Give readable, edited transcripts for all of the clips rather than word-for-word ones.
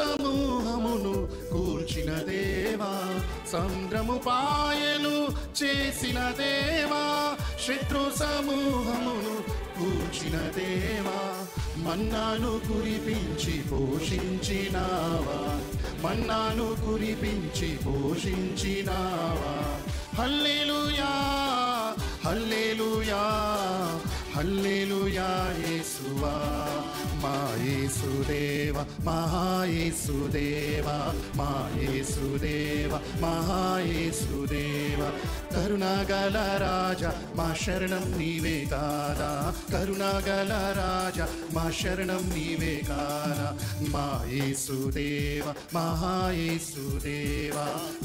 సమూహమును కూల్చిన దేవా, సముద్రము పాయలు చేసిన దేవా, శత్రు సమూహమును కూల్చిన దేవా, మన్నాను కురిపించి పోషించినావా, మన్నాను కురిపించి పోషించినావా. హల్లెలూయా హల్లెలూయా హల్లెలూయా యేసువా, మా యేసుదేవ మహాయేసుదేవ, మా యేసుదేవ మహాయేసుదేవ. కరుణాగల రాజా మా శరణం నీవే కాదా, కరుణాగల రాజా మా శరణం నీవే కాదా. మా యేసుదేవ మహాయేసుదేవ,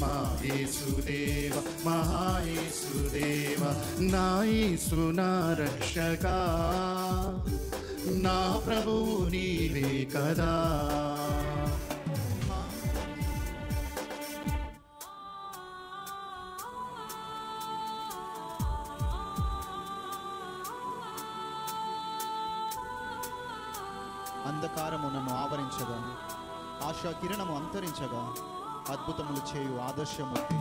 మా యేసుదేవ మహాయేసుదేవ. నా యేసు నా రక్షకా, నా ప్రభువు నీవే కదా. అంధకారము నన్ను ఆవరించగా, ఆశా కిరణము అంతరించగా, అద్భుతములు చేయు ఆదర్శమూర్తి.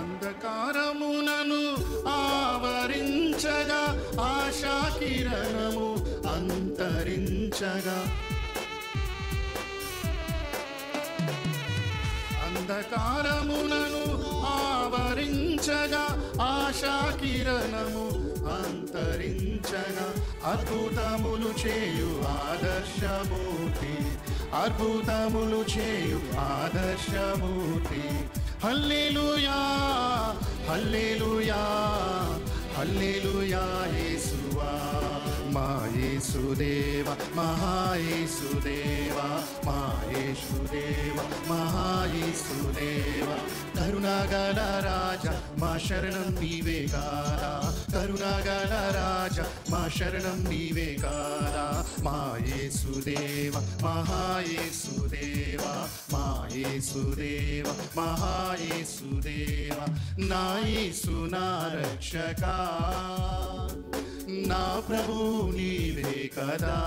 అంధకారమునను ఆవరించగా, ఆశా కిరణము అంతరించగా, అంధకారమునను ఆవరించగా, ఆశా కిరణము అంతరించగా, అద్భుతములు చేయు ఆదర్శమూర్తి, అద్భుతములు చేయు ఆదర్శమూర్తి. హల్లెలూయా హల్లెలూయా హల్లెలూయా యేసువా, మా యేసుదేవ మహాయేసుదేవ, మా యేసుదేవ మహాయేసుదేవ. కరుణాగల రాజా మా శరణం నీవే కాదా, కరుణాగల రాజా మా శరణం నీవే కాదా. మా యేసుదేవ మహాయేసుదేవ, మా యేసుదేవ మహాయేసుదేవ. నా యేసు నా రక్షకా, నా ప్రభువు నీవే కదా.